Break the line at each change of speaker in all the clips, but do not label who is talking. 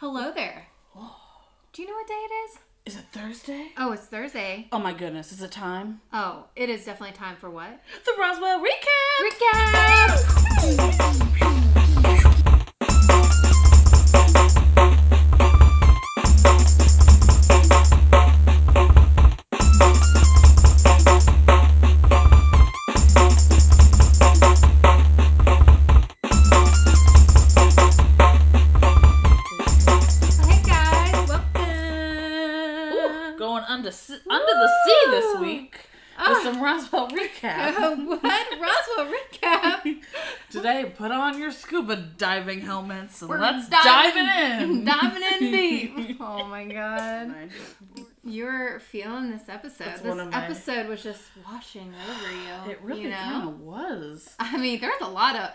Hello there. Do you know what day it is?
Is it Thursday?
Oh, it's Thursday.
Oh my goodness, is it time?
Oh, it is definitely time for what?
The Roswell Recap!
Recap!
Under the sea this week with some Roswell Recap.
What? Roswell Recap?
Today, put on your scuba diving helmets and
We're
let's dive in.
Diving in deep. Oh my god. You're feeling this episode. Episode was just washing over you.
It really kind of was.
I mean, there's a lot of...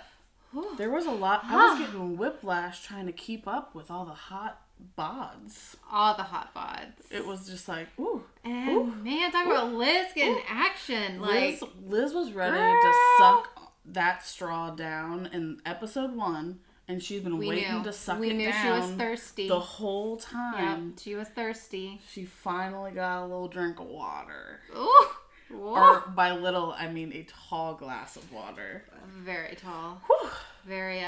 There was a lot. I was getting whiplash trying to keep up with all the hot bods.
All the hot bods.
It was just like, ooh.
And
ooh,
man, talk about Liz getting action.
Liz was ready to suck that straw down in episode 1, and she's been waiting to suck it down.
We knew she was thirsty
the whole time.
Yep, she was thirsty.
She finally got a little drink of water.
Ooh.
Or by little, I mean a tall glass of water.
Very tall.
Whew.
Very,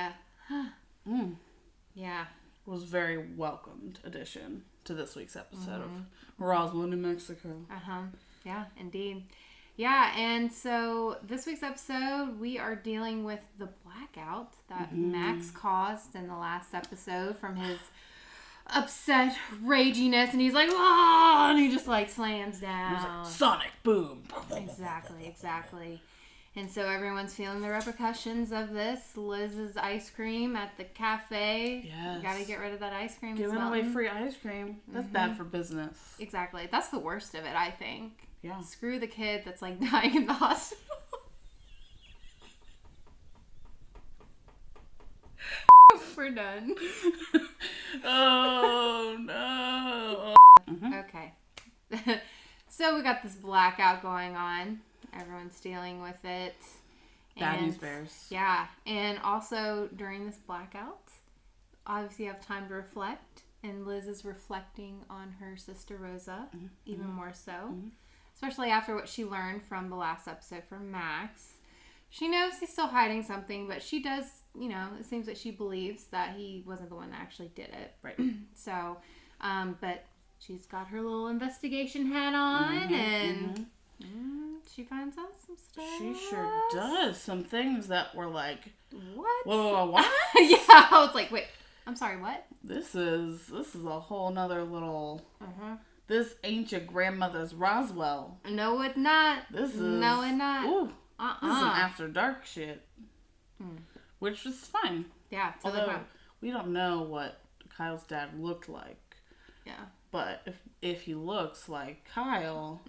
yeah.
Was very welcomed addition to this week's episode of Roswell, New Mexico.
Yeah, indeed. Yeah, and so this week's episode, we are dealing with the blackout that Max caused in the last episode from his upset raginess, and he's like, "Oh!" and he just like slams down.
He's like, Sonic boom.
Exactly. And so everyone's feeling the repercussions of this. Liz's ice cream at the cafe.
Yes.
You gotta get rid of that ice cream.
Giving away free ice cream. That's bad for business.
Exactly. That's the worst of it, I think.
Yeah.
Screw the kid that's like dying in the hospital. We're done.
Oh, no.
Okay. So we got this blackout going on. Everyone's dealing with it.
Bad news bears.
Yeah. And also during this blackout, obviously you have time to reflect. And Liz is reflecting on her sister Rosa, even more so. Especially after what she learned from the last episode from Max. She knows he's still hiding something, but she does, it seems that she believes that he wasn't the one that actually did it.
Right.
So, but she's got her little investigation hat on, and she finds out some stuff.
She sure does. Some things that were like,
what?
Whoa, what?
Yeah, I was like, wait, I'm sorry, what?
This is a whole nother little... This ain't your grandmother's Roswell.
No, it's not.
This is...
No, it's not.
Ooh. This is some after dark shit. Which was fine.
Yeah, totally
although
fine.
we don't know what Kyle's dad looked like.
Yeah.
But if he looks like Kyle,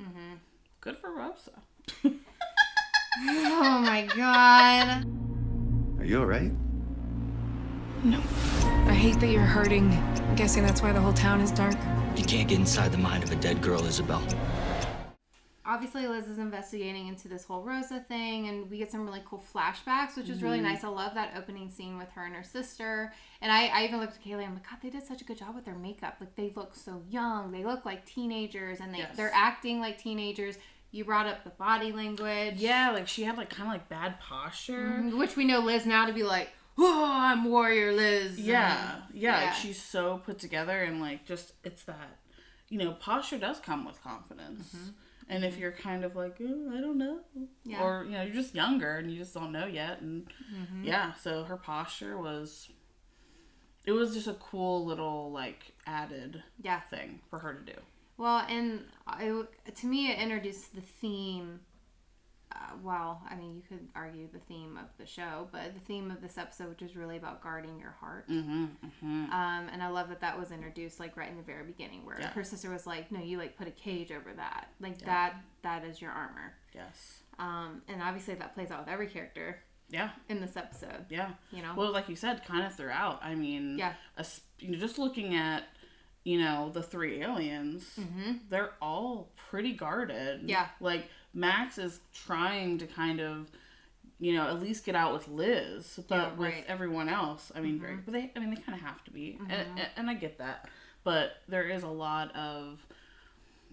good for Rosa.
Oh my god.
Are you alright?
No. I hate that you're hurting. I'm guessing that's why the whole town is dark.
You can't get inside the mind of a dead girl, Isabel.
Obviously, Liz is investigating into this whole Rosa thing, and we get some really cool flashbacks, which is really nice. I love that opening scene with her and her sister. And I even looked at Kaylee, I'm like, God, they did such a good job with their makeup. Like, they look so young. They look like teenagers, and they're acting like teenagers. You brought up the body language.
Yeah, like, she had, like, kind of, like, bad posture.
Which we know Liz now to be like, oh, I'm warrior Liz.
Yeah. Like, she's so put together, and, like, just, it's that, posture does come with confidence. And if you're kind of like, oh, I don't know. Yeah. Or, you're just younger and you just don't know yet. And so her posture it was just a cool little, like, added thing for her to do.
Well, and to me, it introduced the theme. You could argue the theme of the show, but the theme of this episode, which is really about guarding your heart. And I love that was introduced, like, right in the very beginning, where her sister was like, no, you, like, put a cage over that. Like, that is your armor.
Yes.
And obviously that plays out with every character.
Yeah.
In this episode.
Yeah. Well, like you said, kind of throughout. I mean, just looking at, the 3 aliens, they're all pretty guarded.
Yeah.
Like, Max is trying to kind of you know, at least get out with Liz, but with
right.
everyone else, I mean, they kind of have to be, and I get that, but there is a lot of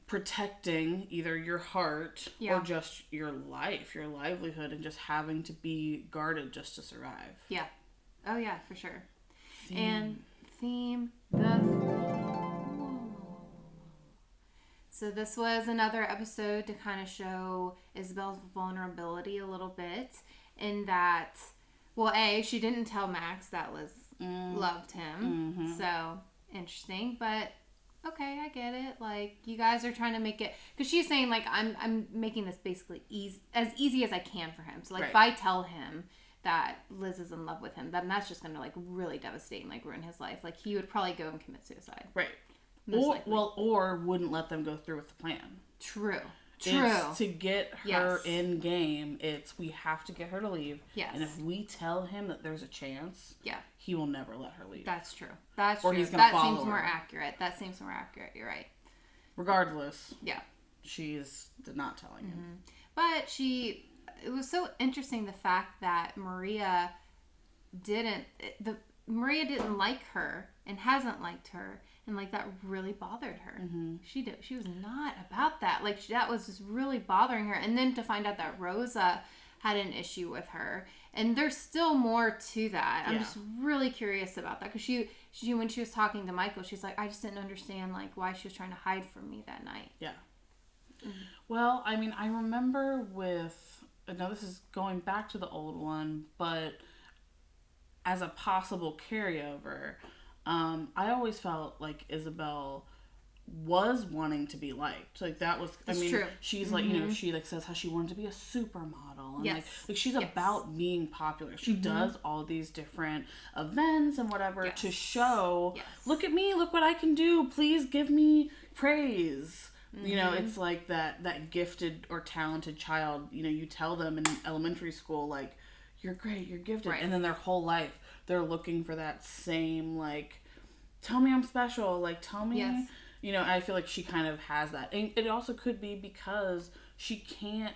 protecting either your heart or just your life, your livelihood, and just having to be guarded just to survive.
Yeah. Oh yeah, for sure. So this was another episode to kind of show Isabel's vulnerability a little bit, in that, well, she didn't tell Max that Liz loved him, so interesting, but okay, I get it. Like, you guys are trying to make it, because she's saying, like, I'm making this basically as easy as I can for him. So, like, if I tell him that Liz is in love with him, then that's just going to, like, really devastate and, like, ruin his life. Like, he would probably go and commit suicide.
Right. Or wouldn't let them go through with the plan. True. It's to get her in game. We have to get her to leave. Yes. And if we tell him that there's a chance, he will never let her leave.
That's true. That's
or
true.
He's gonna follow
seems
her.
more accurate. That seems more accurate. You're right.
Regardless. Yeah. She's not telling him.
But it was so interesting, the fact that Maria didn't like her and hasn't liked her. And, like, that really bothered her. She was not about that. Like, that was just really bothering her. And then to find out that Rosa had an issue with her. And there's still more to that. I'm just really curious about that. Because she, when she was talking to Michael, she's like, I just didn't understand, like, why she was trying to hide from me that night. Yeah.
Well, I mean, I remember I know this is going back to the old one, but as a possible carryover, I always felt like Isabel was wanting to be liked. Like, that was, true. She's like, you know, she like says how she wanted to be a supermodel. And like she's about being popular. She does all these different events and whatever to show, look at me, look what I can do. Please give me praise. You know, it's like that gifted or talented child, you know, you tell them in elementary school, like, you're great, you're gifted. Right. And then their whole life, they're looking for that same, like, tell me I'm special. Like, tell me, you know, I feel like she kind of has that. And it also could be because she can't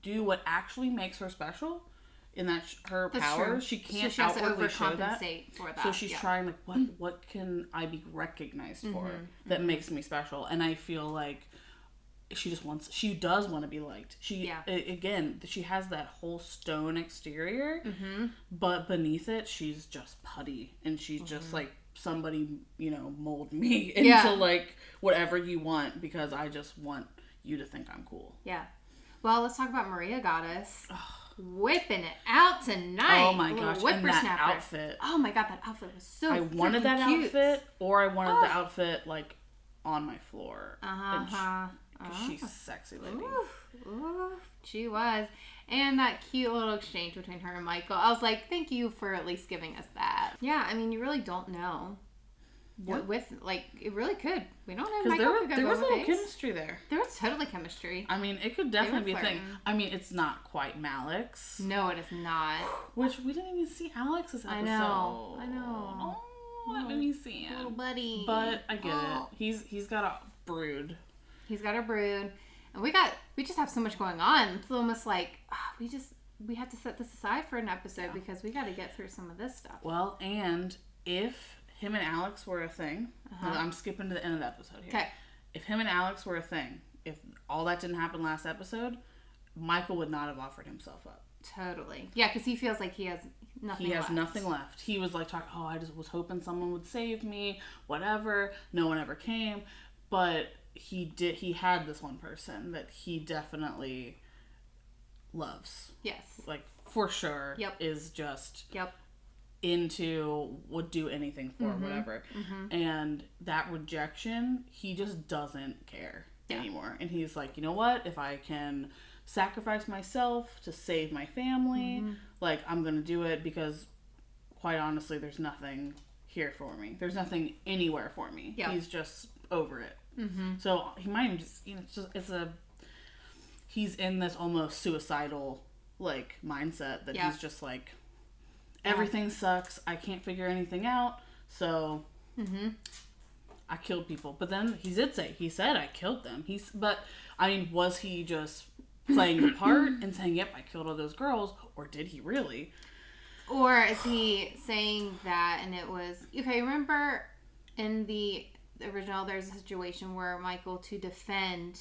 do what actually makes her special in that her powers. She can't outwardly show that. For that. So she's trying, like, what can I be recognized for that makes me special? And I feel like she does want to be liked. Again, she has that whole stone exterior, but beneath it, she's just putty, and she's just like, somebody, you know, mold me into like whatever you want, because I just want you to think I'm cool. Yeah.
Well, let's talk about Maria Goddess. Whipping it out tonight.
Oh my gosh, and that outfit.
Oh my god, that outfit was so
I wanted that cute. Outfit, or I wanted the outfit like on my floor. She's a sexy lady.
Ooh, she was. And that cute little exchange between her and Michael. I was like, thank you for at least giving us that. Yeah, I mean, you really don't know. It really could. We don't know. Michael
there was a little chemistry there.
There was totally chemistry.
I mean, it could definitely be a thing. I mean, it's not quite Malik's.
No, it is not.
Which we didn't even see Alex's episode.
I know.
Oh, let me see him.
Little buddy.
But I get it. He's got a brood.
He's got a brood. And we just have so much going on. It's almost like we have to set this aside for an episode because we got to get through some of this stuff.
Well, and if him and Alex were a thing, I'm skipping to the end of the episode here. Okay. If him and Alex were a thing, if all that didn't happen last episode, Michael would not have offered himself up.
Totally. Yeah, because he feels like he has nothing left.
He has nothing left. He was like talking, I just was hoping someone would save me, whatever. No one ever came. But he had this one person that he definitely loves. Yes. Like, for sure. Yep. Is just into, would do anything for, whatever. And that rejection, he just doesn't care anymore. And he's like, you know what? If I can sacrifice myself to save my family, like, I'm gonna do it, because quite honestly, there's nothing here for me. There's nothing anywhere for me. Yep. He's just over it. So he might just, you know, he's in this almost suicidal, like, mindset that he's just like, everything sucks. I can't figure anything out. So I killed people. But then he said I killed them. But I mean, was he just playing the part and saying, yep, I killed all those girls, or did he really?
Or is he saying that and it was... Okay, remember in the original, there's a situation where Michael, to defend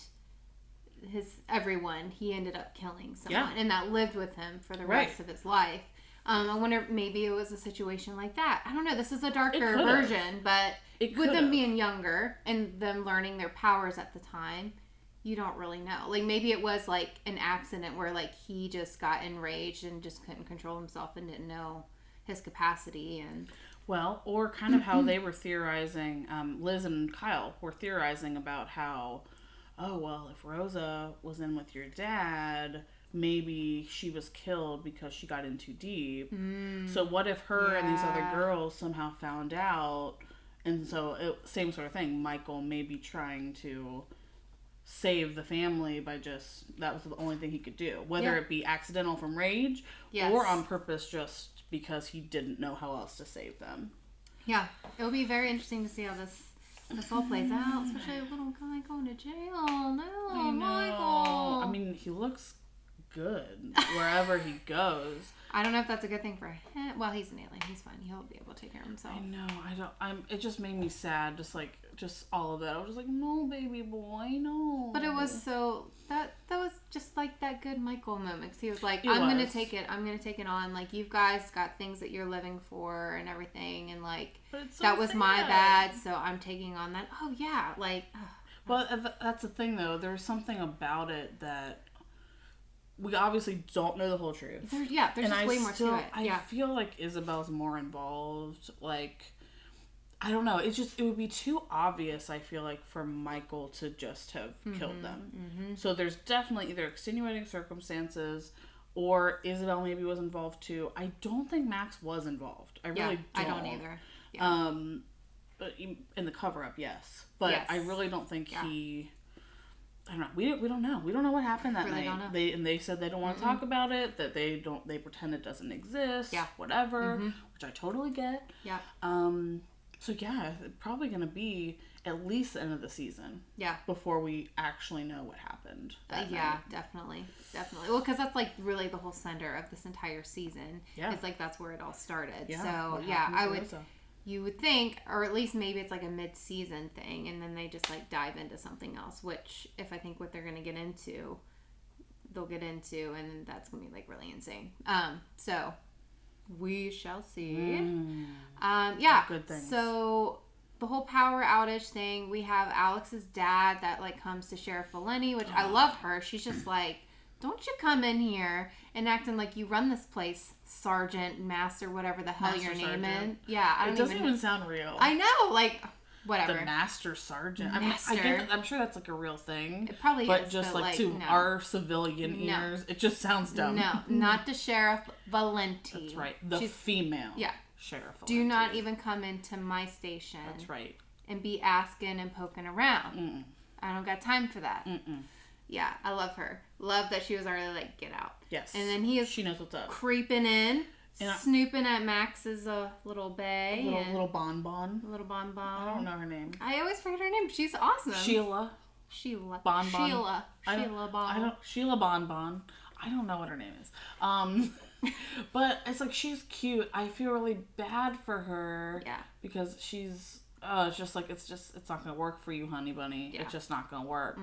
everyone, he ended up killing someone. And that lived with him for the rest of his life. I wonder, maybe it was a situation like that. I don't know. This is a darker version, but with them being younger and them learning their powers at the time, you don't really know. Like, maybe it was like an accident where like he just got enraged and just couldn't control himself and didn't know his capacity. And
well, or kind of how they were theorizing, Liz and Kyle were theorizing about how, oh, well, if Rosa was in with your dad, maybe she was killed because she got in too deep. So what if her and these other girls somehow found out? And so, same sort of thing. Michael may be trying to save the family by that was the only thing he could do. Whether it be accidental from rage or on purpose just because he didn't know how else to save them. Yeah.
It'll be very interesting to see how this all plays out. Especially a little guy going to jail. No, Michael.
I mean, he looks good wherever he goes.
I don't know if that's a good thing for him. Well, he's an alien. He's fine. He'll be able to take care of himself.
I know. It just made me sad. Just all of that. I was just like, no, baby boy, no.
But it was so that was just like that good Michael moment. 'Cause he was like, I'm gonna take it on. Like, you guys got things that you're living for and everything, and like that was my bad. So I'm taking on that. Oh yeah, like.
Well, that's the thing though. There was something about it that. We obviously don't know the whole truth.
There's just way more to it.
I feel like Isabel's more involved. Like, I don't know. It would be too obvious, I feel like, for Michael to just have killed them. So there's definitely either extenuating circumstances or Isabel maybe was involved too. I don't think Max was involved. I really don't.
I don't either. Yeah.
But in the cover-up, yes. But I really don't think he... I don't know. We don't know. We don't know what happened that night. Don't know. They said they don't want to talk about it. That they pretend it doesn't exist. Yeah. Whatever. Which I totally get. Yeah. So yeah, it's probably gonna be at least the end of the season. Yeah. Before we actually know what happened.
Yeah, definitely. Well, because that's like really the whole center of this entire season. Yeah. It's like that's where it all started. Yeah. So yeah, I would. Rosa? You would think, or at least maybe it's like a mid-season thing, and then they just like dive into something else, which if I think what they're going to get into, they'll get into, and that's going to be like really insane. So we shall see. Yeah. Good things. So the whole power outage thing, we have Alex's dad that like comes to Sheriff Valeni, which I love her. She's just like, don't you come in here and acting like you run this place, Sergeant, Master, whatever the hell your name is. Yeah,
it doesn't even sound real.
I know, like, whatever.
The Master Sergeant. Master. I get, I'm sure that's like a real thing.
It probably
is. But like to our civilian ears, it just sounds dumb.
No, not the Sheriff Valenti.
That's right. She's female. Yeah. Sheriff Valenti.
Do not even come into my station.
That's right.
And be asking and poking around. I don't got time for that. Yeah, I love her. Love that she was already like, get out. Yes. And then she
knows what's up.
Creeping in, snooping at Max's little bay.
Little bonbon.
Little bonbon.
I don't know her name.
I always forget her name. She's awesome.
Sheila. Bonbon. Sheila Bonbon. I don't know what her name is. But it's like, she's cute. I feel really bad for her. Yeah. Because she's, it's just like, it's not going to work for you, honey bunny. Yeah. It's just not going to work.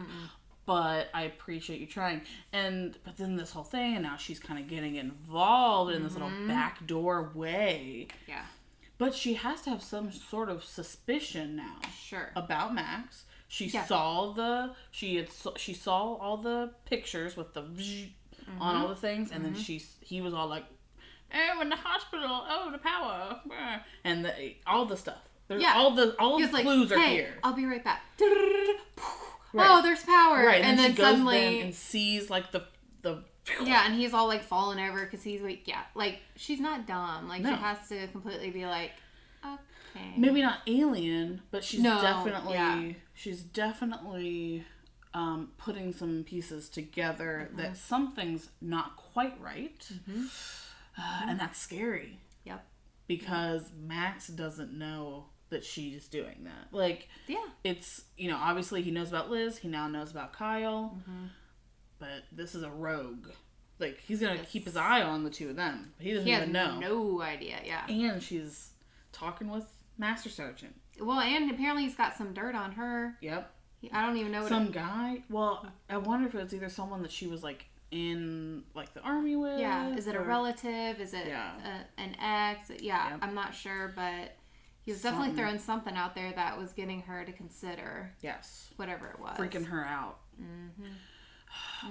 But I appreciate you trying. But then this whole thing, and now she's kind of getting involved in this little backdoor way. Yeah. But she has to have some sort of suspicion now. Sure. About Max. She saw all the pictures with the on all the things, and then he was all like, "Oh, in the hospital. Oh, the power," and all the stuff. All the clues are here.
I'll be right back. Right. Oh, there's power.
Right, and then suddenly and sees like the
yeah, and he's all like falling over because he's like, yeah, like she's not dumb. Like she has to completely be like, okay,
maybe not alien, but she's definitely putting some pieces together that something's not quite right, and that's scary. Yep, because Max doesn't know that she's doing that. Like, it's, obviously he knows about Liz. He now knows about Kyle. but this is a rogue. Like, he's going to keep his eye on the two of them. He doesn't even know.
No idea, yeah.
And she's talking with Master Sergeant.
Well, and apparently he's got some dirt on her.
Yep.
I don't even know what
some guy. Well, I wonder if it's either someone that she was like in like the army with.
Yeah. Is it a relative? Is it an ex? Yeah. Yep. I'm not sure, but he was definitely throwing something out there that was getting her to consider.
Yes.
Whatever it was.
Freaking her out.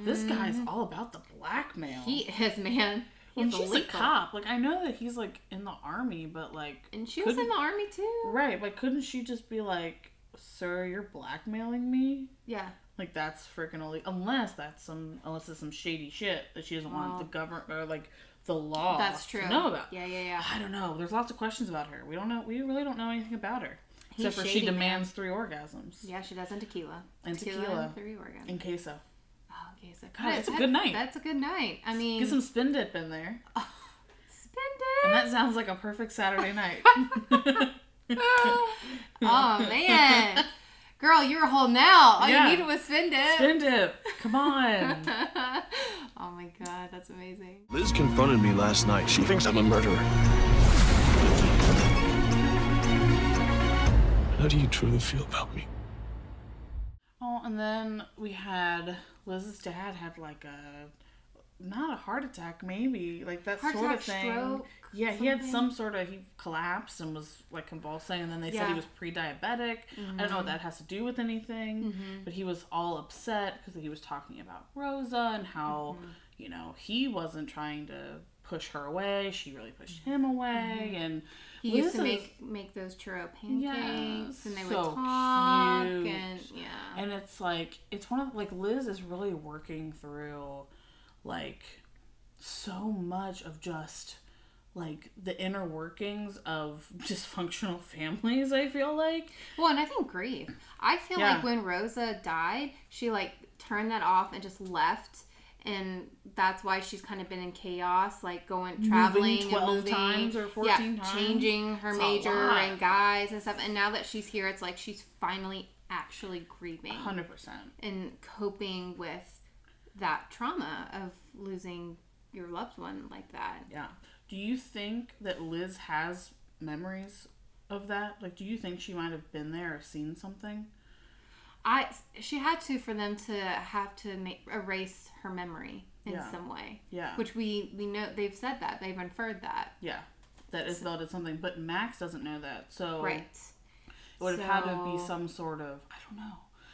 This guy's all about the blackmail.
He is, man.
And she's a cop. Like, I know that he's like in the army, but like,
and she was in the army too,
right? Like, couldn't she just be like, "Sir, you're blackmailing me"?
Yeah.
Like, that's freaking illegal. Unless it's some shady shit that she doesn't want the government or like the law.
That's true.
To know about.
Yeah.
I don't know. There's lots of questions about her. We don't know. We really don't know anything about her. Except for she demands 3 orgasms.
Yeah, she does in tequila.
And tequila.
And 3 orgasms.
And queso.
Oh, queso.
God, it's a good night.
That's a good night. I mean...
Get some spin dip in there.
Oh, spin dip!
And that sounds like a perfect Saturday night.
Oh, man. Girl, you were holding out. All you needed was spin dip.
Spin dip. Come on.
Oh, my God. That's amazing.
Liz confronted me last night. She thinks I'm a murderer. How do you truly feel about me?
Oh, and then we had Liz's dad had like not a heart attack, maybe like that
heart
sort
attack,
of thing.
Stroke,
yeah,
something?
he had some sort of, he collapsed and was like convulsing, and then they said he was pre-diabetic. I don't know what that has to do with anything, but he was all upset because he was talking about Rosa and how you know, he wasn't trying to push her away, she really pushed him away, and
he used to make those churro pancakes, and they would talk, cute.
And it's like, it's one of, like, Liz is really working through, like, so much of just, like, the inner workings of dysfunctional families, I feel like.
Well, and I think grief. I feel like when Rosa died, she, like, turned that off and just left. And that's why she's kind of been in chaos, like traveling
12 times or 14 times.
Changing her major and guys and stuff. And now that she's here, it's like she's finally actually grieving.
100%.
And coping with that trauma of losing your loved one like that.
Yeah. Do you think that Liz has memories of that? Like, do you think she might have been there or seen something?
She had to, for them to have to erase her memory in some way. Yeah. Which we know, they've said that. They've inferred that.
Yeah. That Isabel did something. But Max doesn't know that. So.
Right.
It would have had to be some sort of, I don't know.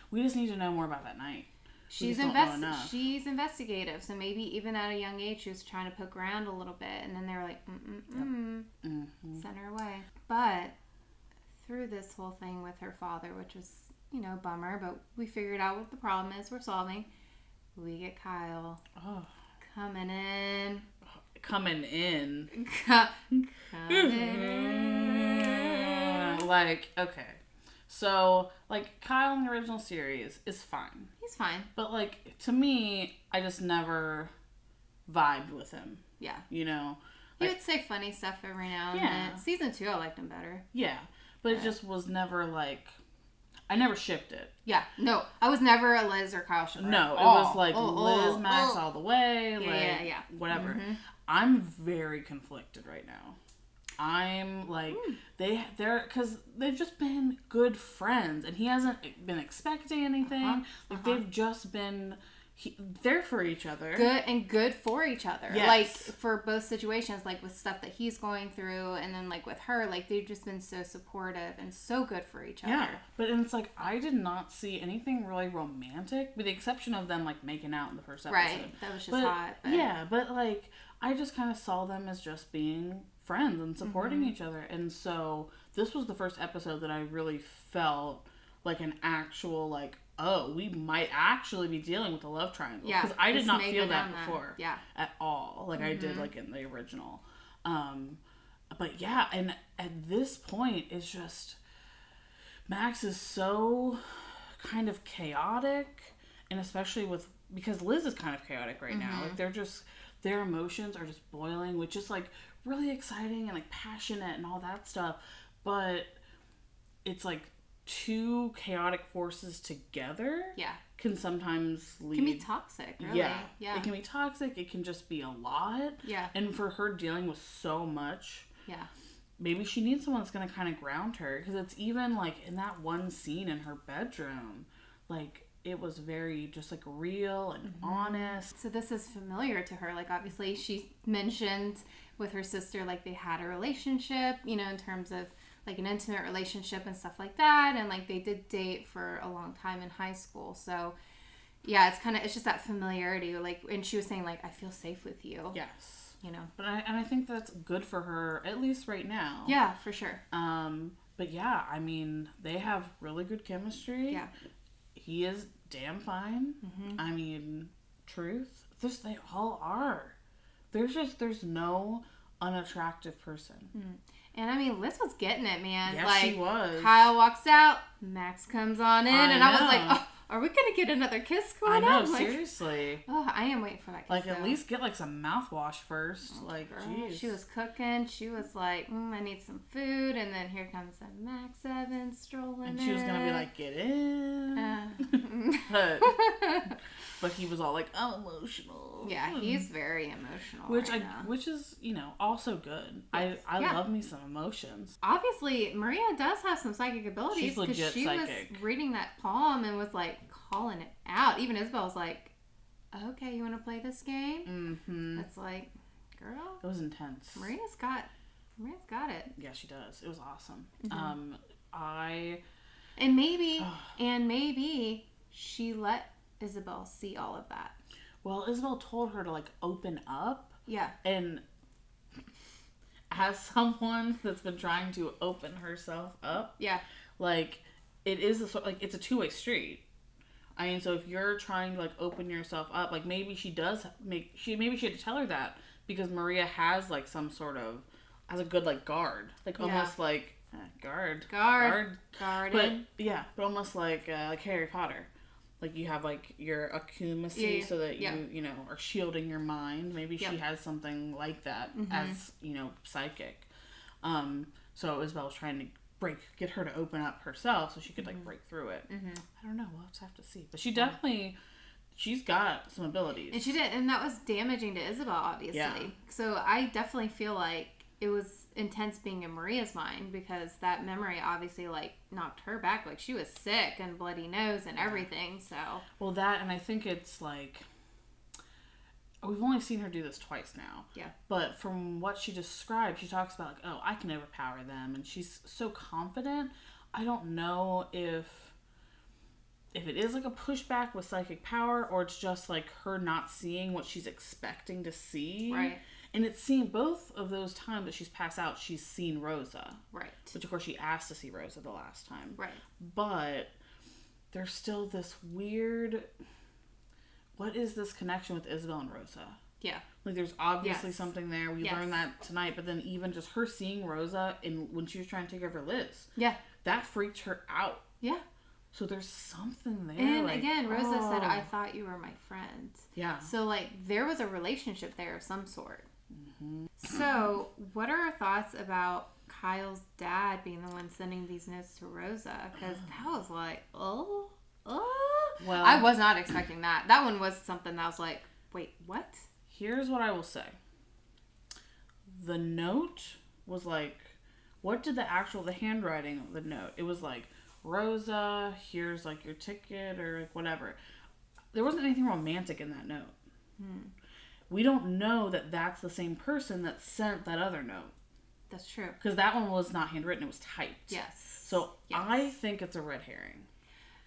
We just need to know more about that night.
She's investigative. So maybe even at a young age, she was trying to poke around a little bit. And then they were like, send her away. But through this whole thing with her father, which was, you know, bummer, but we figured out what the problem is. We're solving. We get Kyle coming in.
Coming in.
Coming in.
Like, okay. So, like, Kyle in the original series is fine.
He's fine.
But, like, to me, I just never vibed with him.
Yeah.
You know?
He would say funny stuff every now and then. Season 2, I liked him better.
Yeah. But it just was never, like... I never shipped it.
Yeah, no. I was never a Liz or Kyle shipper.
No, it was like Liz, Max all the way. Whatever. Mm-hmm. I'm very conflicted right now. I'm like, they're, because they've just been good friends, and he hasn't been expecting anything. They've just been there for each other.
Good for each other.
Yes.
Like, for both situations, like with stuff that he's going through, and then like with her, like they've just been so supportive and so good for each other.
Yeah, but it's like, I did not see anything really romantic, with the exception of them like making out in the first episode.
Right, that was just hot. But...
Yeah, but like, I just kind of saw them as just being friends and supporting each other, and so this was the first episode that I really felt like an actual, like, oh, we might actually be dealing with a love triangle. Yeah. Because I did not feel that before. Yeah. At all. Like I did, like, in the original. But yeah, and at this point, it's just, Max is so kind of chaotic, and especially because Liz is kind of chaotic right now. Like, their emotions are just boiling, which is, like, really exciting and, like, passionate and all that stuff. But it's, like, two chaotic forces together can sometimes lead...
It can be toxic, really.
Yeah. It can be toxic. It can just be a lot.
Yeah.
And for her dealing with so much...
Yeah.
Maybe she needs someone that's going to kind of ground her. Because it's even, like, in that one scene in her bedroom, like, it was very just, like, real and honest.
So this is familiar to her. Like, obviously, she mentioned with her sister, like, they had a relationship, you know, in terms of, like, an intimate relationship and stuff like that. And, like, they did date for a long time in high school. So, yeah, it's just that familiarity. Like, and she was saying, like, I feel safe with you.
Yes.
You know,
but I think that's good for her, at least right now.
Yeah, for sure.
But yeah, I mean, they have really good chemistry.
Yeah.
He is damn fine. I mean, truth. They all are. There's no unattractive person.
And I mean, Liz was getting it, man.
Yeah,
like,
she was.
Kyle walks out, Max comes on in, and I was like, oh, are we gonna get another kiss going on?
I know,
Like,
seriously.
Oh, I am waiting for that kiss.
Like, at least get, like, some mouthwash first.
Oh,
like,
girl.
jeez.
She was cooking. She was like, I need some food. And then here comes the Max Evans strolling in.
And she was gonna be like, get in. But he was all like, I'm emotional.
Yeah, he's very emotional.
Which is, you know, also good. Yes. I love me some emotions.
Obviously, Maria does have some psychic abilities.
She's legit
she
psychic.
Was reading that palm and was like calling it out. Even Isabel was like, okay, you want to play this game? It's like, girl.
It was intense.
Maria's got it.
Yeah, she does. It was awesome.
And maybe she let Isabel see all of that.
Well, Isabel told her to, like, open up.
Yeah.
And as someone that's been trying to open herself up, like, it is it's a two-way street. I mean, so if you're trying to, like, open yourself up, like, maybe she had to tell her that because Maria has, like, some sort of, has a good, like, guard, like, almost like guarded. But almost like Harry Potter. Like, you have, like, your acumacy so that you know, are shielding your mind. Maybe she has something like that as, you know, psychic. So Isabel was trying to get her to open up herself so she could, like, break through it. I don't know. We'll have to see. But she's got some abilities.
And she did. And that was damaging to Isabel, obviously. Yeah. So I definitely feel like it was intense being in Maria's mind because that memory obviously, like, knocked her back. Like, she was sick and bloody nose and everything, so.
Well, that, and I think it's, like, we've only seen her do this twice now. Yeah. But from what she described, she talks about, like, oh, I can overpower them, and she's so confident. I don't know if it is, like, a pushback with psychic power, or it's just, like, her not seeing what she's expecting to see. Right. And it's seen both of those times that she's passed out, she's seen Rosa. Right. Which, of course, she asked to see Rosa the last time. Right. But there's still this weird... What is this connection with Isabel and Rosa? Yeah. Like, there's obviously something there. We learned that tonight. But then even just her seeing Rosa when she was trying to take over Liz. Yeah. That freaked her out. Yeah. So there's something there. And like, again, Rosa said, I thought you were my friend. Yeah. So, like, there was a relationship there of some sort. Mm-hmm. So, what are our thoughts about Kyle's dad being the one sending these notes to Rosa? Because that was like, well, I was not expecting that. That one was something that was like, wait, what? Here's what I will say. The note was like, what did the handwriting of the note? It was like, Rosa, here's like your ticket or like whatever. There wasn't anything romantic in that note. We don't know that that's the same person that sent that other note. That's true. Because that one was not handwritten, it was typed. Yes. So I think it's a red herring.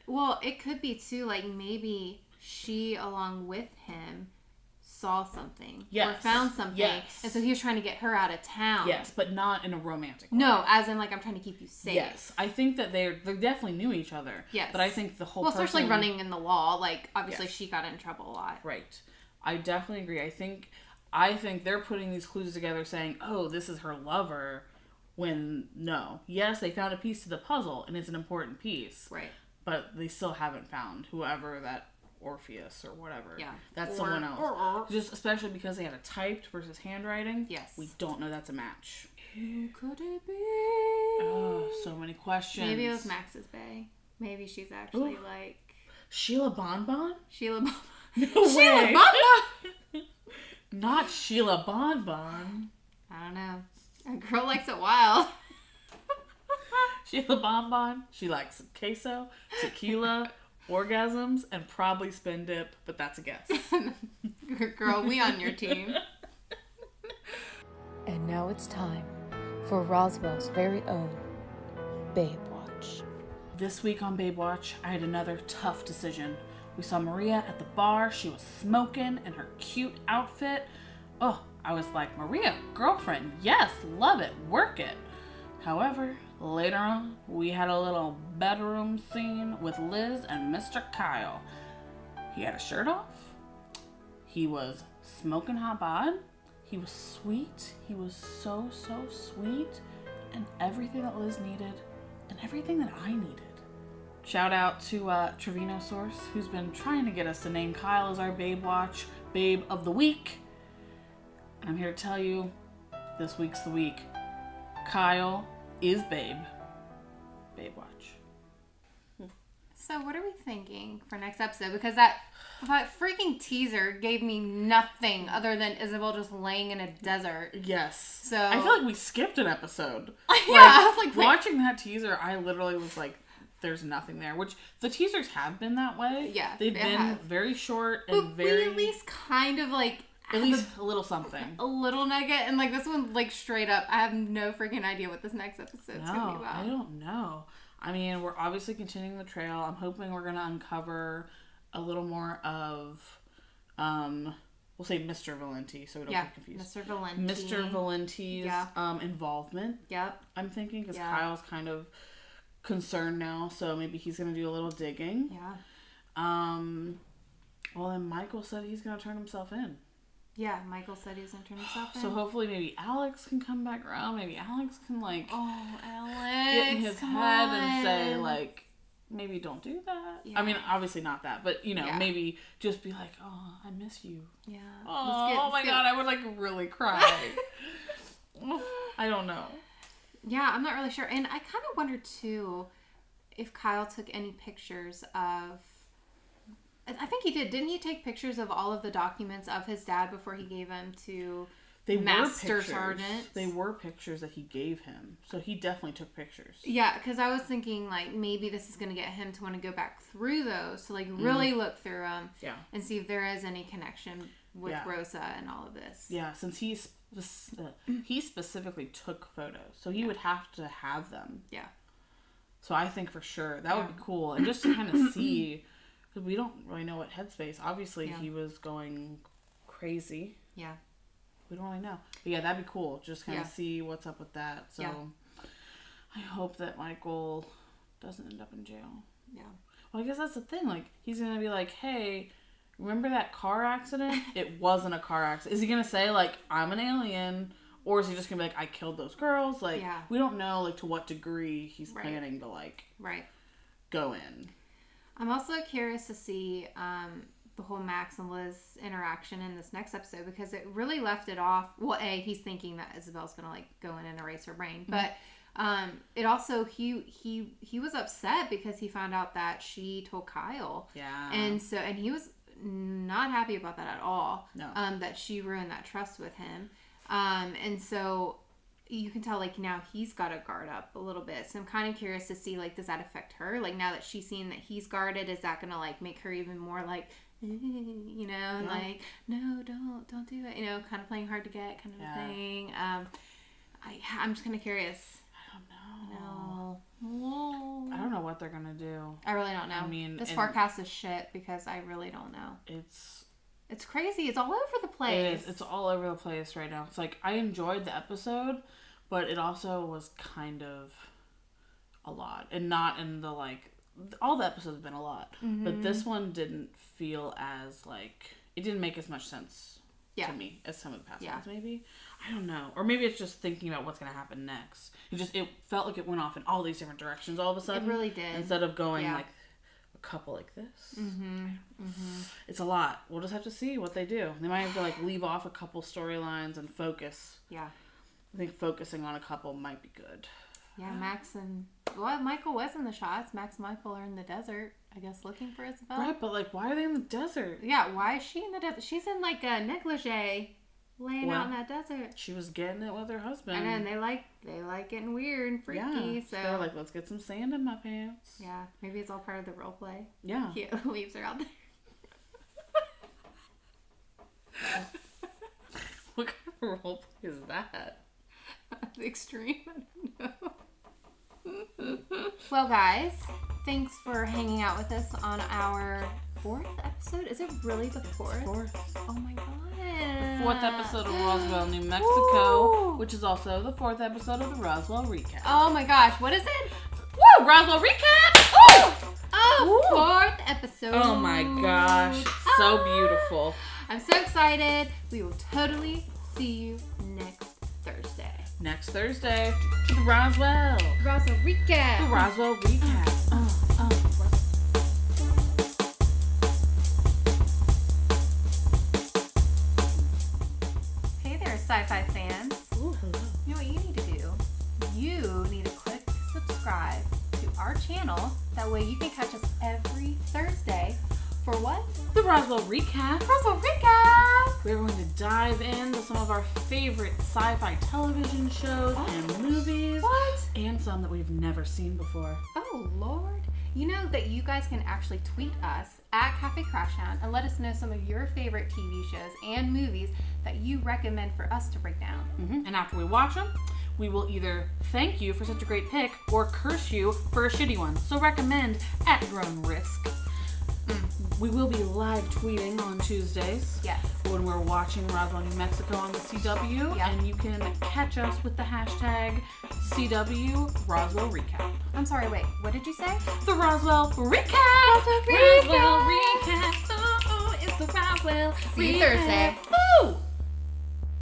Well, it could be too, like maybe she, along with him, saw something. Yes. Or found something. Yes. And so he was trying to get her out of town. Yes, but not in a romantic way. No, as in like, I'm trying to keep you safe. Yes. I think that they definitely knew each other. Yes. But I think the whole especially running in the law, like obviously she got in trouble a lot. Right. I definitely agree. I think they're putting these clues together saying, oh, this is her lover, when no. Yes, they found a piece to the puzzle and it's an important piece. Right. But they still haven't found whoever that Orpheus or whatever. Yeah. That's someone else. Just especially because they had a typed versus handwriting. Yes. We don't know that's a match.
Who could it be?
Oh, so many questions.
Maybe it was Max's bae. Maybe she's actually like
Sheila Bonbon?
Sheila Bonbon.
No
Sheila
way.
Bonbon.
Not Sheila Bonbon.
I don't know. A girl likes it wild.
Sheila Bonbon. She likes queso, tequila, orgasms, and probably spin dip, but that's a guess.
Girl, we on your team.
And now it's time for Roswell's very own Babe Watch.
This week on Babe Watch, I had another tough decision. We saw Maria at the bar. She was smoking in her cute outfit. Oh, I was like, Maria, girlfriend, yes, love it, work it. However, later on, we had a little bedroom scene with Liz and Mr. Kyle. He had a shirt off. He was smoking hot bod. He was sweet. He was so, so sweet. And everything that Liz needed and everything that I needed. Shout out to Trevino Source, who's been trying to get us to name Kyle as our Babe Watch Babe of the Week. And I'm here to tell you, this week's the week. Kyle is Babe. Babe Watch.
So what are we thinking for next episode? Because that freaking teaser gave me nothing other than Isabel just laying in a desert.
Yes.
So
I feel like we skipped an episode.
Yeah, I was like,
watching that teaser, I literally was like, there's nothing there. Which the teasers have been that way.
Yeah,
They've been very short and
but
very.
We at least kind of like.
At least a little something.
A little nugget. And like this one, like straight up, I have no freaking idea what this next episode's going to be about.
I don't know. I mean, we're obviously continuing the trail. I'm hoping we're going to uncover a little more of, we'll say Mr. Valenti, so we don't get confused.
Mr. Valenti.
Mr. Valenti's involvement.
Yep.
I'm thinking, because Kyle's kind of concerned now, so maybe he's going to do a little digging.
Yeah.
Well, then Michael said he's going to turn himself in.
Yeah, Michael said he was going to turn himself in.
So hopefully maybe Alex can come back around. Maybe Alex can, like...
Oh, Alex,
get in his head and say, like, maybe don't do that. Yeah. I mean, obviously not that, but, you know, maybe just be like, oh, I miss you. Yeah. Oh my God, I would, like, really cry. I don't know.
Yeah, I'm not really sure. And I kind of wonder, too, if Kyle took any pictures of... I think he did. Didn't he take pictures of all of the documents of his dad before he gave them to Master Sergeant?
They were pictures that he gave him. So he definitely took pictures.
Yeah, because I was thinking, like, maybe this is going to get him to want to go back through those. To, like, really look through them. Yeah. And see if there is any connection with Rosa and all of this. Yeah, since he specifically took photos. So he would have to have them. Yeah. So I think for sure that would be cool. And just to kind of see... Because we don't really know what headspace. Obviously, he was going crazy. Yeah. We don't really know. But yeah, that'd be cool. Just kind of see what's up with that. So I hope that Michael doesn't end up in jail. Yeah. Well, I guess that's the thing. Like, he's going to be like, hey, remember that car accident? It wasn't a car accident. Is he going to say, like, I'm an alien? Or is he just going to be like, I killed those girls? Like, we don't know, like, to what degree he's planning to, like, go in. I'm also curious to see the whole Max and Liz interaction in this next episode, because it really left it off. Well, he's thinking that Isabel's gonna like go in and erase her brain, but it also he was upset because he found out that she told Kyle. Yeah, and he was not happy about that at all. No, that she ruined that trust with him, and so. You can tell, like, now he's got to guard up a little bit. So I'm kind of curious to see, like, does that affect her? Like, now that she's seen that he's guarded, is that going to, like, make her even more, like, you know, and like, no, don't do it. You know, kind of playing hard to get kind of thing. I'm just kind of curious. I don't know what they're going to do. I really don't know. I mean, this forecast is shit because I really don't know. It's crazy. It's all over the place. It is. It's all over the place right now. It's like, I enjoyed the episode, but it also was kind of a lot. And not in the, like... All the episodes have been a lot. Mm-hmm. But this one didn't feel as, like... It didn't make as much sense to me as some of the past ones, maybe. I don't know. Or maybe it's just thinking about what's going to happen next. It felt like it went off in all these different directions all of a sudden. It really did. Instead of going, like... couple like this. It's a lot. We'll just have to see what they do. They might have to like leave off a couple storylines and focus
I think focusing on a couple might be good.
Yeah, Max and... Well, Michael was in the shots. Max and Michael are in the desert, I guess, looking for Isabel.
Right, but, like, why are they in the desert?
Yeah, why is she in the desert? She's in, like, a negligee laying out in that desert.
She was getting it with her husband.
And then they like getting weird and freaky, so...
they're like, let's get some sand in my pants.
Yeah, maybe it's all part of the role play.
Yeah.
He leaves her out there.
What kind of role play is that?
Extreme. I don't know. Well, guys, thanks for hanging out with us on our 4th episode. Is it really the 4th?
4th.
Oh my god.
The 4th episode of Roswell, New Mexico,
Woo!
which is also the 4th episode of the Roswell Recap.
Oh my gosh, what is it?
Woo! Roswell Recap! Woo!
Oh, 4th episode.
Oh my gosh, it's so beautiful.
I'm so excited. We will totally see you next Thursday.
Next Thursday to the Roswell
Recap.
The Roswell Recap.
Hey there, sci-fi fans.
Ooh, hello.
You know what you need to do? You need to click subscribe to our channel. That way you can catch us every Thursday for what?
The Roswell Recap.
Roswell Recap!
We're going to dive into some of our favorite sci-fi television shows and movies.
What?
And some that we've never seen before.
Oh, Lord. You know that you guys can actually tweet us at Cafe Crashdown and let us know some of your favorite TV shows and movies that you recommend for us to break down.
Mm-hmm. And after we watch them, we will either thank you for such a great pick or curse you for a shitty one. So recommend at your own risk. We will be live tweeting on Tuesdays.
Yes.
When we're watching Roswell, New Mexico on the CW.
Yep.
And you can catch us with the hashtag CW Roswell Recap.
I'm sorry, wait. What did you say?
The Roswell Recap!
Roswell Recap!
Roswell Recap! Oh, it's the Roswell
See you
Recap.
Thursday.
Woo!